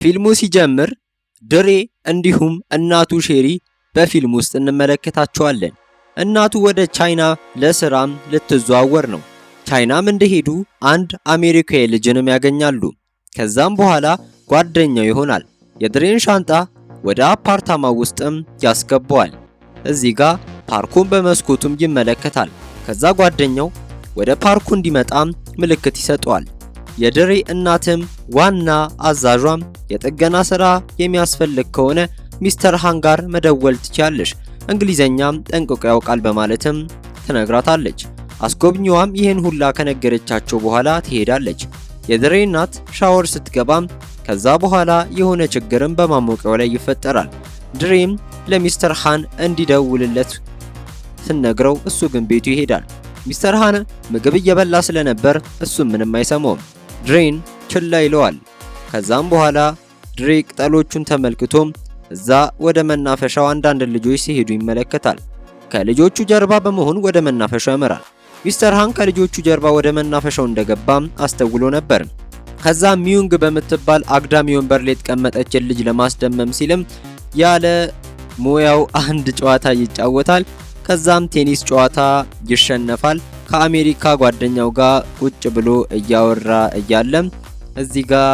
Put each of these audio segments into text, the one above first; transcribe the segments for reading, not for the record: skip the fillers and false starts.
ፊልሙ ሲጀምር ድሬ እንዲሁም እናቱ ሼሪ በፊልም ውስጥ እንመለከታቸዋለን። እናቱ ወደ ቻይና ለስራም ልትዘዋወር ነው። ቻይናም እንደሄዱ አንድ አሜሪካዊ ልጅንም ያገኛሉ። ከዛም በኋላ ጓደኛው ይሆናል። የድሬን ሻንጣ ወደ አፓርታማ ውስጥም ያስገባዋል። እዚህ ጋር ፓርኩን በመስኮቱም ይመለከታል። ከዛ ጓደኛው ወደ ፓርኩ እንዲመጣም ምልክት ይሰጠዋል። የድሬ እናትም ዋና አዛዧም የጥገና ስራ የሚያስፈልግ ከሆነ ሚስተር ሃን ጋር መደወል ትችያለሽ፣ እንግሊዘኛም ጠንቅቆ ያውቃል በማለትም ትነግራታለች። አስጎብኚዋም ይህን ሁላ ከነገረቻቸው በኋላ ትሄዳለች። የድሬ እናት ሻወር ስትገባም ከዛ በኋላ የሆነ ችግርም በማሞቂያው ላይ ይፈጠራል። ድሬም ለሚስተር ሃን እንዲደውልለት ስነግረው እሱ ግን ቤቱ ይሄዳል። ሚስተር ሃን ምግብ እየበላ ስለነበር እሱ ምንም አይሰማውም። ድሬን ችላ ይለዋል። ከዛም በኋላ ድሬ ቅጠሎቹን ተመልክቶም እዛ ወደ መናፈሻው አንዳንድ ልጆች ሲሄዱ ይመለከታል። ከልጆቹ ጀርባ በመሆን ወደ መናፈሻው ያመራል። ሚስተር ሃን ከልጆቹ ጀርባ ወደ መናፈሻው እንደገባም አስተውሎ ነበር። ከዛ ሚዩንግ በምትባል አግዳሚ ወንበር ላይ የተቀመጠችን ልጅ ለማስደመም ሲልም ያለ ሙያው አንድ ጨዋታ ይጫወታል። ከዛም ቴኒስ ጨዋታ ይሸነፋል። ከአሜሪካ ጓደኛው ጋር ቁጭ ብሎ እያወራ እያለም እዚህ ጋር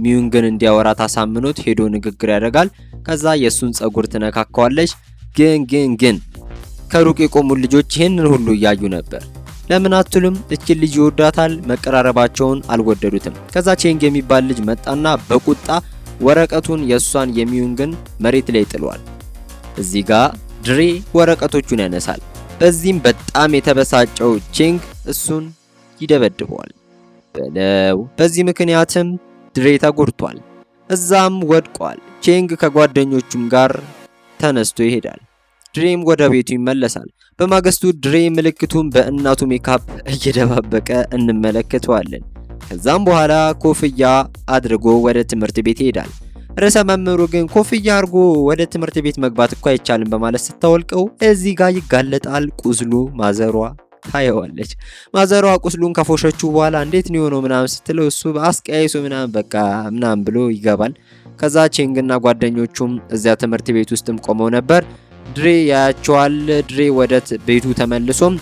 ሚዩንግን እንዲያወራ ታሳምኖት ሄዶ ንግግር ያደርጋል። ከዛ የሱን ጸጉር ትነካካዋለች። ግን ከሩቅ የቆሙ ልጆች ይህንን ሁሉ እያዩ ነበር። ለምን አትሉም? እችን ልጅ ይወዳታል። መቀራረባቸውን አልወደዱትም። ከዛ ቼንግ የሚባል ልጅ መጣና በቁጣ ወረቀቱን የሷን የሚዩንግን መሬት ላይ ጥሏል። እዚህ ጋር ድሬ ወረቀቶቹን ያነሳል። በዚህም በጣም የተበሳጨው ቼንግ እሱን ይደበድበዋል በለው። በዚህ ምክንያትም ድሬ ተጎድቷል። እዛም ወድቋል። ቼንግ ከጓደኞቹም ጋር ተነስቶ ይሄዳል። ድሬም ወደ ቤቱ ይመለሳል። በማግስቱ ድሬ ምልክቱን በእናቱ ሜካፕ እየደባበቀ እንመለከተዋለን። ከዛም በኋላ ኮፍያ አድርጎ ወደ ትምህርት ቤት ይሄዳል። ርዕሰ መምህሩ ግን ኮፍያ አድርጎ ወደ ትምህርት ቤት መግባት እኮ አይቻልም በማለት ስታወልቀው እዚህ ጋር ይጋለጣል። ቁስሉ ማዘሯ ታየዋለች። ማዘሯ ቁስሉን ከፎሸችው በኋላ እንዴት ነው የሆነው ምናምን ስትለው እሱ አስቀያይሶ ምናምን በቃ ምናምን ብሎ ይገባል። ከዛ ቼንግና ጓደኞቹም እዚያ ትምህርት ቤት ውስጥም ቆመው ነበር። ድሬ ያያቸዋል። ድሬ ወደ ቤቱ ተመልሶም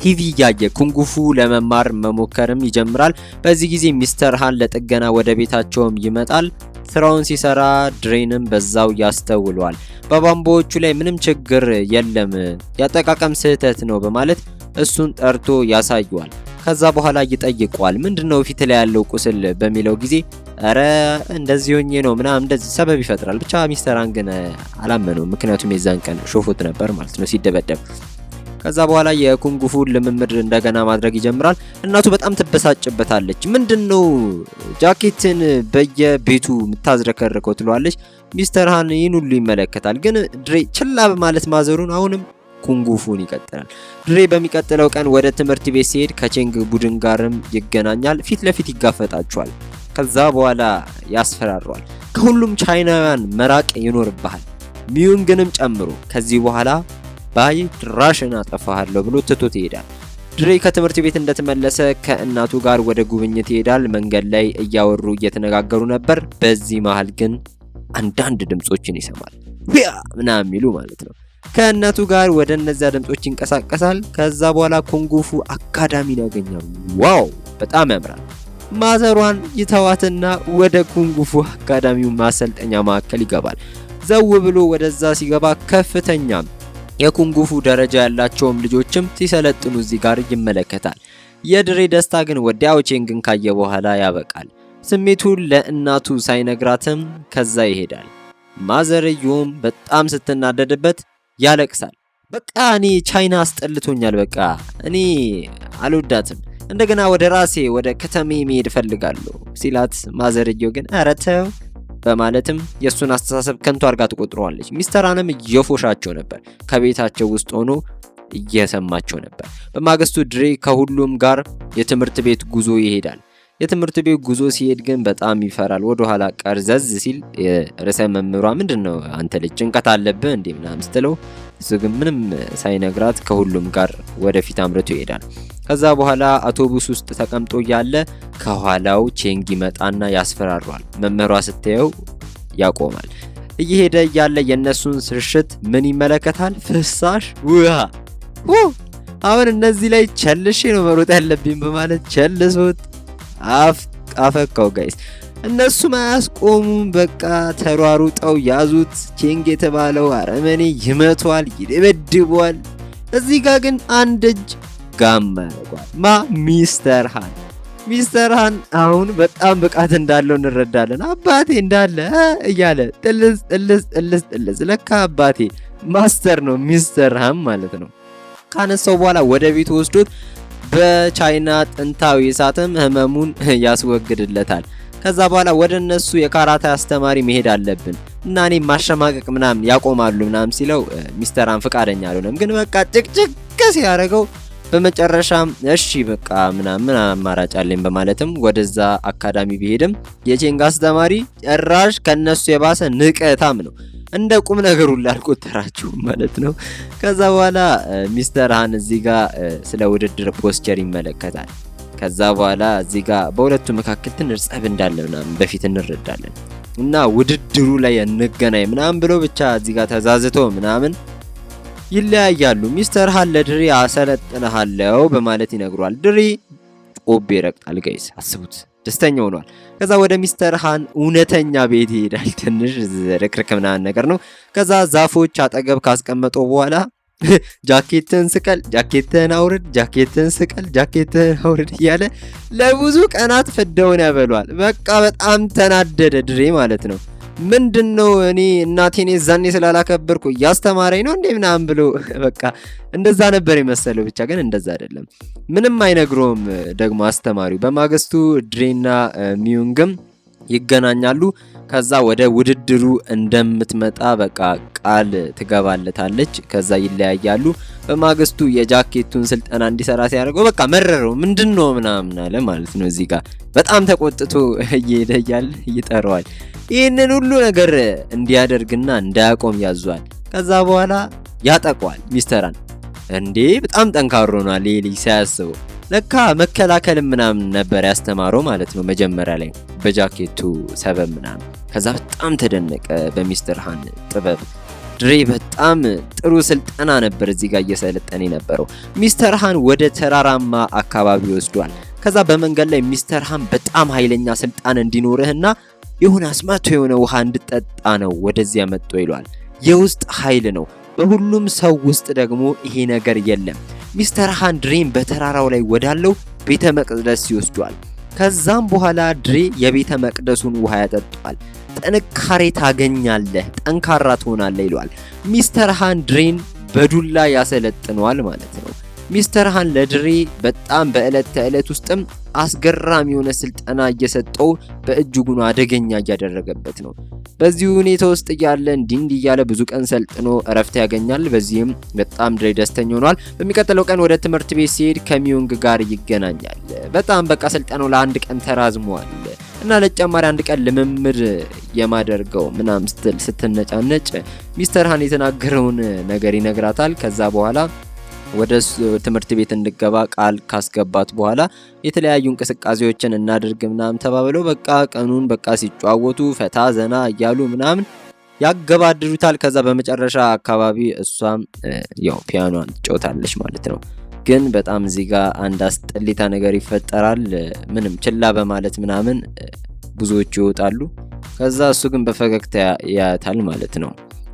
ቲቪ እያየ ኩንጉፉ ለመማር መሞከርም ይጀምራል። በዚህ ጊዜ ሚስተር ሃን ለጥገና ወደ ቤታቸውም ይመጣል። ስራውን ሲሰራ ድሬንም በዛው ያስተውለዋል። በባምቦቹ ላይ ምንም ችግር የለም፣ ያጠቃቀም ስህተት ነው በማለት እሱን ጠርቶ ያሳየዋል። ከዛ በኋላ ይጠይቀዋል። ምንድነው ፊት ላይ ያለው ቁስል በሚለው ጊዜ አረ እንደዚህ ሆኜ ነው ምናምን እንደዚህ ሰበብ ይፈጥራል። ብቻ ሚስተር ሃን ግን አላመነው፣ ምክንያቱም የዛን ቀን ሾፎት ነበር ማለት ነው ሲደበደብ። ከዛ በኋላ የኩንጉፉ ልምምድ እንደገና ማድረግ ይጀምራል። እናቱ በጣም ትበሳጭበታለች። ምንድነው ጃኬትን በየቤቱ የምታዝረከርከው ትለዋለች። ሚስተር ሃን ይህን ሁሉ ይመለከታል። ግን ድሬ ችላ በማለት ማዘሩን አሁንም ኩንጉፉን ይቀጥላል። ድሬ በሚቀጥለው ቀን ወደ ትምህርት ቤት ሲሄድ ከቼንግ ቡድን ጋርም ይገናኛል። ፊት ለፊት ይጋፈጣቸዋል። ከዛ በኋላ ያስፈራረዋል። ከሁሉም ቻይናውያን መራቅ ይኖርብሃል፣ ሚዩንግንም ጨምሮ። ከዚህ በኋላ ባይ ድራሽን አጠፋሃለሁ ብሎ ትቶት ይሄዳል። ድሬ ከትምህርት ቤት እንደተመለሰ ከእናቱ ጋር ወደ ጉብኝት ይሄዳል። መንገድ ላይ እያወሩ እየተነጋገሩ ነበር። በዚህ መሃል ግን አንዳንድ ድምጾችን ይሰማል። ያ ምናምን የሚሉ ማለት ነው። ከእናቱ ጋር ወደ እነዚያ ድምጾች ይንቀሳቀሳል። ከዛ በኋላ ኩንጉፉ አካዳሚን ያገኛል። ዋው በጣም ያምራል። ማዘሯን ይተዋትና ወደ ኩንጉፉ አካዳሚው ማሰልጠኛ ማዕከል ይገባል። ዘው ብሎ ወደዛ ሲገባ ከፍተኛ የኩንጉፉ ደረጃ ያላቸውም ልጆችም ሲሰለጥኑ እዚህ ጋር ይመለከታል። የድሬ ደስታ ግን ወዲያው ቼንግን ካየ በኋላ ያበቃል። ስሜቱን ለእናቱ ሳይነግራትም ከዛ ይሄዳል። ማዘርየውም በጣም ስትናደድበት ያለቅሳል። በቃ እኔ ቻይና አስጠልቶኛል፣ በቃ እኔ አልወዳትም፣ እንደገና ወደ ራሴ ወደ ከተሜ መሄድ እፈልጋለሁ ሲላት፣ ማዘርየው ግን ኧረ ተው በማለትም የሱን አስተሳሰብ ከንቱ አድርጋ ትቆጥረዋለች። ሚስተር ሃንም እየፎሻቸው ነበር። ከቤታቸው ውስጥ ሆኖ እየሰማቸው ነበር። በማግስቱ ድሬ ከሁሉም ጋር የትምህርት ቤት ጉዞ ይሄዳል። የትምህርት ቤት ጉዞ ሲሄድ ግን በጣም ይፈራል። ወደ ኋላ ቀርዘዝ ሲል ርዕሰ መምህሯ ምንድነው አንተ ልጅ ጭንቀት አለብህ እንዴ ምናምን ስትለው እሱ ግን ምንም ሳይነግራት ከሁሉም ጋር ወደፊት አምርቶ ይሄዳል። ከዛ በኋላ አውቶቡስ ውስጥ ተቀምጦ እያለ ከኋላው ቼንግ ይመጣና ያስፈራሯል። መምህሯ ስታየው ያቆማል። እየሄደ እያለ የነሱን ስርሽት ምን ይመለከታል? ፍሳሽ ውሃ። አሁን እነዚህ ላይ ቸልሼ ነው መሮጥ ያለብኝ በማለት ቸልሶት አፈካው ጋይስ። እነሱም አያስቆሙም። በቃ ተሯሩጠው ያዙት። ቼንግ የተባለው አረመኔ ይመቷል፣ ይደበድቧል። እዚህ ጋር ግን አንድ እጅ ጋማ ያደርጓል። ሚስተር ሃን አሁን በጣም ብቃት እንዳለው እንረዳለን። አባቴ እንዳለ እያለ ጥልስ ለካ አባቴ ማስተር ነው ሚስተር ሃን ማለት ነው። ካነሳው በኋላ ወደ ቤቱ ወስዶት በቻይና ጥንታዊ እሳትም ህመሙን ያስወግድለታል። ከዛ በኋላ ወደ እነሱ የካራታ አስተማሪ መሄድ አለብን እና እኔ ማሸማቀቅ ምናምን ያቆማሉ ምናምን ሲለው ሚስተር ሃን ፍቃደኛ አልሆነም። ግን በቃ ጭቅጭቅ ሲያደርገው በመጨረሻም እሺ በቃ ምናምን አማራጭ አለኝ በማለትም ወደዛ አካዳሚ ቢሄድም የቼንግ አስተማሪ ጭራሽ ከነሱ የባሰ ንቀታም ነው። እንደ ቁም ነገር ሁሉ አልቆጠራችሁም ማለት ነው። ከዛ በኋላ ሚስተር ሃን እዚህ ጋር ስለ ውድድር ፖስቸር ይመለከታል። ከዛ በኋላ እዚህ ጋር በሁለቱ መካከል ትንሽ ጸብ እንዳለ ምናምን በፊት እንረዳለን እና ውድድሩ ላይ እንገናኝ ምናምን ብሎ ብቻ እዚህ ጋር ተዛዝቶ ምናምን ይለያያሉ። ሚስተር ሃን ለድሪ አሰለጥነሃለው በማለት ይነግሯል። ድሪ ጮቤ ይረግጣል ጋይስ፣ አስቡት፣ ደስተኛ ሆኗል። ከዛ ወደ ሚስተር ሃን እውነተኛ ቤት ይሄዳል። ትንሽ ረክረክ ምናምን ነገር ነው። ከዛ ዛፎች አጠገብ ካስቀመጠው በኋላ ጃኬትን ስቀል፣ ጃኬትን አውርድ፣ ጃኬትን ስቀል፣ ጃኬትን አውርድ እያለ ለብዙ ቀናት ፍዳውን ያበሏል። በቃ በጣም ተናደደ ድሬ ማለት ነው። ምንድነው እኔ እናቴን ዛኔ ስላላከበርኩ ያስተማረኝ ነው እንዴ ምናምን ብሎ በቃ እንደዛ ነበር የመሰለው። ብቻ ግን እንደዛ አይደለም። ምንም አይነግሮም ደግሞ አስተማሪው። በማግስቱ ድሬና ሚዩንግም ይገናኛሉ። ከዛ ወደ ውድድሩ እንደምትመጣ በቃ ቃል ትገባለታለች። ከዛ ይለያያሉ። በማግስቱ የጃኬቱን ስልጠና እንዲሰራ ሲያደርገው በቃ መረረው። ምንድነው ምናምን አለ ማለት ነው። እዚህ ጋር በጣም ተቆጥቶ እየሄደ እያለ ይጠራዋል። ይህንን ሁሉ ነገር እንዲያደርግና እንዳያቆም ያዟል። ከዛ በኋላ ያጠቋል ሚስተር ሃን። እንዴ በጣም ጠንካራ ሆኗል ይሄ ልጅ ሳያስበው። ለካ መከላከል ምናምን ነበር ያስተማረው ማለት ነው መጀመሪያ ላይ በጃኬቱ ሰበብ ምናምን። ከዛ በጣም ተደነቀ በሚስተር ሃን ጥበብ። ድሬ በጣም ጥሩ ስልጠና ነበር እዚህ ጋር እየሰለጠነ የነበረው። ሚስተር ሃን ወደ ተራራማ አካባቢ ወስዷል። ከዛ በመንገድ ላይ ሚስተር ሃን በጣም ኃይለኛ ስልጣን እንዲኖርህና የሆነ አስማቶ የሆነ ውሃ እንድጠጣ ነው ወደዚያ መጥቶ ይሏል። የውስጥ ኃይል ነው። በሁሉም ሰው ውስጥ ደግሞ ይሄ ነገር የለም። ሚስተር ሃን ድሬን በተራራው ላይ ወዳለው ቤተ መቅደስ ይወስዷል። ከዛም በኋላ ድሬ የቤተ መቅደሱን ውሃ ያጠጣል። ጥንካሬ ታገኛለህ፣ ጠንካራ ትሆናለህ ይሏል። ሚስተር ሃን ድሬን በዱላ ያሰለጥነዋል ማለት ነው። ሚስተር ሃን ለድሬ በጣም በእለት ተእለት ውስጥም አስገራሚ የሆነ ስልጠና እየሰጠው በእጅጉን አደገኛ እያደረገበት ነው። በዚህ ሁኔታ ውስጥ እያለ እንዲህ እያለ ብዙ ቀን ሰልጥኖ እረፍት ያገኛል። በዚህም በጣም ድሬ ደስተኛ ሆኗል። በሚቀጥለው ቀን ወደ ትምህርት ቤት ሲሄድ ከሚዩንግ ጋር ይገናኛል። በጣም በቃ ስልጠናው ለአንድ ቀን ተራዝሟል እና ለተጨማሪ አንድ ቀን ልምምድ የማደርገው ምናምን ስትነጫነጭ ሚስተር ሃን የተናገረውን ነገር ይነግራታል። ከዛ በኋላ ወደ ትምህርት ቤት እንድገባ ቃል ካስገባት በኋላ የተለያዩ እንቅስቃሴዎችን እናድርግ ምናምን ተባብለው በቃ ቀኑን በቃ ሲጫወቱ ፈታ ዘና እያሉ ምናምን ያገባድዱታል። ከዛ በመጨረሻ አካባቢ እሷም ያው ፒያኖን ትጫወታለች ማለት ነው። ግን በጣም እዚህ ጋር አንድ አስጠሊታ ነገር ይፈጠራል። ምንም ችላ በማለት ምናምን ብዙዎች ይወጣሉ። ከዛ እሱ ግን በፈገግታ ያያታል ማለት ነው።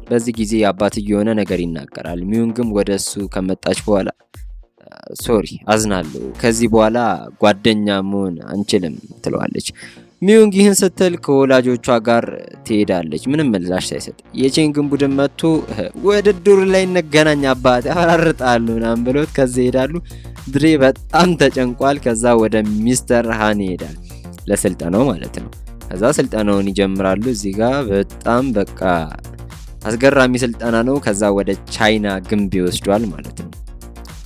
በዚህ ጊዜ አባትዬ የሆነ ነገር ይናገራል። ሚዩንግም ወደሱ ከመጣች በኋላ ሶሪ አዝናለሁ፣ ከዚህ በኋላ ጓደኛ መሆን አንችልም ትለዋለች። ሚዩንግ ይህን ስትል ከወላጆቿ ጋር ትሄዳለች ምንም ምላሽ ሳይሰጥ። የቼንግን ቡድን መጥቶ ውድድሩ ላይ እንገናኝ አባት ያፈራርጣሉ ምናምን ብሎት ከዛ ይሄዳሉ። ድሬ በጣም ተጨንቋል። ከዛ ወደ ሚስተር ሃን ይሄዳል ለስልጠናው ማለት ነው። ከዛ ስልጠናውን ይጀምራሉ። እዚህ ጋር በጣም በቃ አስገራሚ ስልጠና ነው። ከዛ ወደ ቻይና ግንብ ይወስዷል ማለት ነው።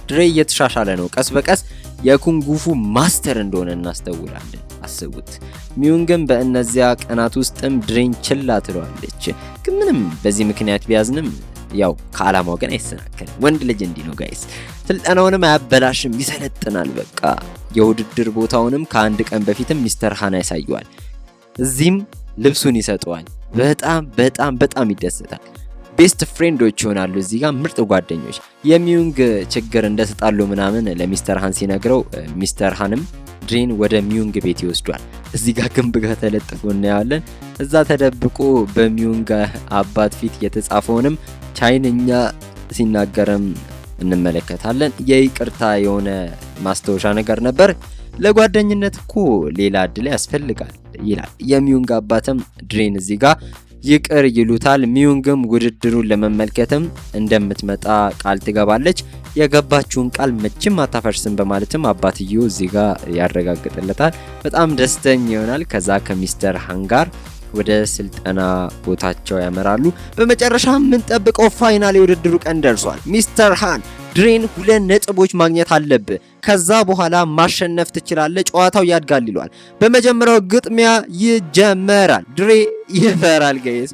ድሬ እየተሻሻለ ነው። ቀስ በቀስ የኩንጉፉ ማስተር እንደሆነ እናስተውላለን። አስቡት። ሚዩንግም በእነዚያ ቀናት ውስጥም ድሬን ችላ ትለዋለች። ግን ምንም በዚህ ምክንያት ቢያዝንም ያው ከዓላማው ግን አይሰናከልም። ወንድ ልጅ እንዲህ ነው ጋይስ። ስልጠናውንም አያበላሽም፣ ይሰለጥናል። በቃ የውድድር ቦታውንም ከአንድ ቀን በፊትም ሚስተር ሃን ያሳየዋል። እዚህም ልብሱን ይሰጠዋል። በጣም በጣም በጣም ይደሰታል። ቤስት ፍሬንዶች ይሆናሉ። እዚህ ጋር ምርጥ ጓደኞች። የሚዩንግ ችግር እንደተጣሉ ምናምን ለሚስተር ሃን ሲነግረው ሚስተር ሃንም ድሬን ወደ ሚዩንግ ቤት ይወስዷል። እዚህ ጋር ግንብ ጋር ተለጥፎ እናያለን። እዛ ተደብቆ በሚዩንግ አባት ፊት የተጻፈውንም ቻይንኛ ሲናገርም እንመለከታለን። የይቅርታ የሆነ ማስታወሻ ነገር ነበር። ለጓደኝነት እኮ ሌላ እድል ያስፈልጋል ይላል። የሚዩንግ አባትም ድሬን እዚህ ጋር ይቅር ይሉታል። ሚዩንግም ውድድሩን ለመመልከትም እንደምትመጣ ቃል ትገባለች። የገባችውን ቃል መቼም አታፈርስም በማለትም አባትየው እዚህ ጋር ያረጋግጥለታል። በጣም ደስተኛ ይሆናል። ከዛ ከሚስተር ሃን ጋር ወደ ስልጠና ቦታቸው ያመራሉ። በመጨረሻ የምንጠብቀው ፋይናል የውድድሩ ቀን ደርሷል። ሚስተር ሃን ድሬን 2 ነጥቦች ማግኘት አለብህ፣ ከዛ በኋላ ማሸነፍ ትችላለህ፣ ጨዋታው ያድጋል ይሏል። በመጀመሪያው ግጥሚያ ይጀመራል። ድሬ ይፈራል ጋይስ፣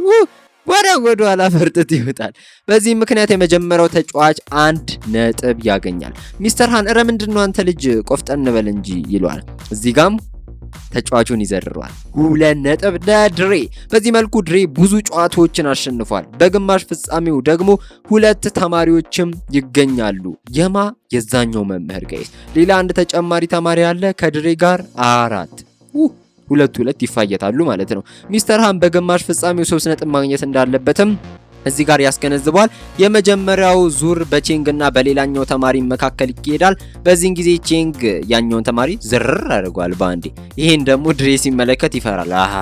ወደ ኋላ ፈርጥት ይወጣል። በዚህ ምክንያት የመጀመሪያው ተጫዋች 1 ነጥብ ያገኛል። ሚስተር ሃን እረ ምንድነው አንተ ልጅ ቆፍጠን በል እንጂ ይሏል። እዚህ ጋም ተጫዋቹን ይዘርሯል። 2 ነጥብ ለድሬ። በዚህ መልኩ ድሬ ብዙ ጨዋታዎችን አሸንፏል። በግማሽ ፍጻሜው ደግሞ 2 ተማሪዎችም ይገኛሉ። የዛኛው መምህር ጋይስ። ሌላ አንድ ተጨማሪ ተማሪ አለ ከድሬ ጋር 4 2 ይፋየታሉ ማለት ነው። ሚስተር ሃን በግማሽ ፍጻሜው 3 ነጥብ ማግኘት እንዳለበትም እዚህ ጋር ያስገነዝበዋል። የመጀመሪያው ዙር በቼንግ እና በሌላኛው ተማሪ መካከል ይካሄዳል። በዚህን ጊዜ ቼንግ ያኛውን ተማሪ ዝርር አድርጓል ባንዴ። ይሄን ደግሞ ድሬ ሲመለከት ይፈራል። አሃ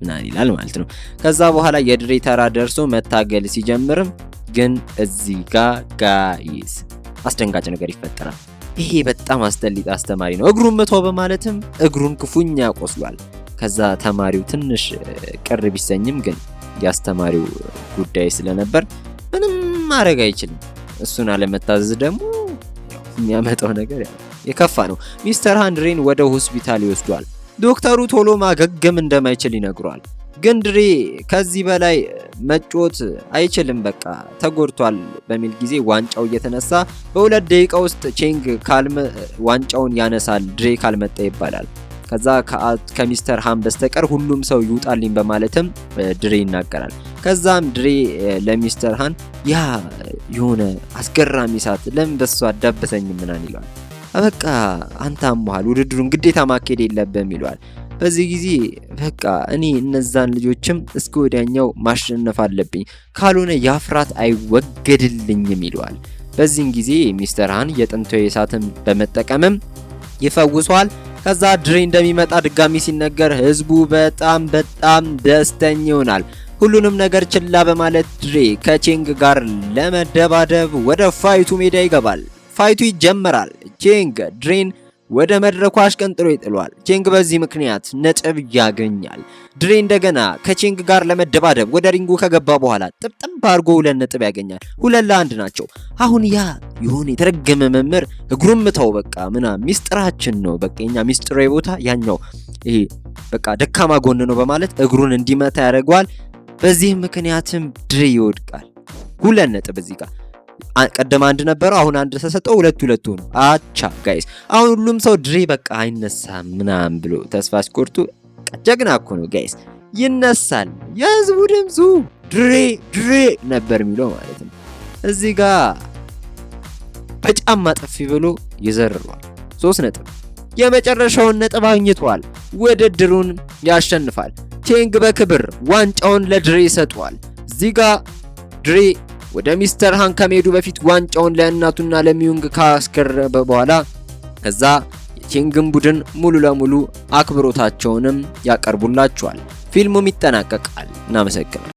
ምናምን ይላል ማለት ነው። ከዛ በኋላ የድሬ ተራ ደርሶ መታገል ሲጀምርም ግን እዚህ ጋር ጋይስ አስደንጋጭ ነገር ይፈጠራል። ይሄ በጣም አስጠሊጣ አስተማሪ ነው። እግሩን መተው በማለትም እግሩን ክፉኛ ያቆስሏል። ከዛ ተማሪው ትንሽ ቅር ቢሰኝም ግን ያስተማሪው ጉዳይ ስለነበር ምንም ማድረግ አይችልም። እሱን አለመታዘዝ ደግሞ የሚያመጣው ነገር የከፋ ነው። ሚስተር ሃን ድሬን ወደ ሆስፒታል ይወስዷል። ዶክተሩ ቶሎ ማገገም እንደማይችል ይነግሯል። ግን ድሬ ከዚህ በላይ መጮት አይችልም፣ በቃ ተጎድቷል በሚል ጊዜ ዋንጫው እየተነሳ በ2 ደቂቃ ውስጥ ቼንግ ዋንጫውን ያነሳል። ድሬ ካልመጣ ይባላል። ከዛ ከሚስተር ሃን በስተቀር ሁሉም ሰው ይውጣልኝ በማለትም ድሬ ይናገራል። ከዛም ድሬ ለሚስተር ሃን ያ የሆነ አስገራሚ ሰዓት ለምን በሱ አዳበሰኝ ምናን ይለዋል። በቃ አንተ አሟል ውድድሩን ግዴታ ማካሄድ የለብህም ይለዋል። በዚህ ጊዜ በቃ እኔ እነዛን ልጆችም እስከ ወዲያኛው ማሸነፍ አለብኝ፣ ካልሆነ ያፍራት አይወገድልኝም ይለዋል። በዚህን ጊዜ ሚስተር ሃን የጥንታዊ እሳትን በመጠቀምም ይፈውሷል። ከዛ ድሬ እንደሚመጣ ድጋሚ ሲነገር ህዝቡ በጣም ደስተኛ ይሆናል። ሁሉንም ነገር ችላ በማለት ድሬ ከቼንግ ጋር ለመደባደብ ወደ ፋይቱ ሜዳ ይገባል። ፋይቱ ይጀምራል። ቼንግ ድሬን ወደ መድረኩ አሽቀንጥሮ ይጥሏል። ቼንግ በዚህ ምክንያት ነጥብ ያገኛል። ድሬ እንደገና ከቼንግ ጋር ለመደባደብ ወደ ሪንጉ ከገባ በኋላ ጥብጥብ አድርጎ 2 ነጥብ ያገኛል። 2-1 ናቸው። አሁን ያ የሆነ የተረገመ መምህር እግሩን ምተው በቃ ሚስጥራችን ነው፣ በቃ የኛ ሚስጥራዊ ቦታ ያኛው ይሄ በቃ ደካማ ጎን ነው በማለት እግሩን እንዲመታ ያደርገዋል። በዚህ ምክንያትም ድሬ ይወድቃል። 2 ነጥብ እዚህ ጋር ቀደም 1 ነበረው፣ አሁን 1 ተሰጠው፣ 2 ሆኑ። አቻ ጋይስ አሁን ሁሉም ሰው ድሬ በቃ አይነሳም ምናምን ብሎ ተስፋ ሲቆርጡ ጀግና እኮ ነው ጋይስ፣ ይነሳል። የህዝቡ ድምፁ ድሬ ነበር የሚለው ማለት ነው። እዚህ ጋር በጫማ ጥፊ ብሎ ይዘርሯል። 3 ነጥብ የመጨረሻውን ነጥብ አግኝቷል። ውድድሩን ያሸንፋል። ቼንግ በክብር ዋንጫውን ለድሬ ይሰጠዋል። እዚህ ጋር ድሬ ወደ ሚስተር ሃን ከመሄዱ በፊት ዋንጫውን ለእናቱና ለሚዩንግ ካስከረበ በኋላ ከዛ የቼንግን ቡድን ሙሉ ለሙሉ አክብሮታቸውንም ያቀርቡላቸዋል። ፊልሙም ይጠናቀቃል። እናመሰግናለን።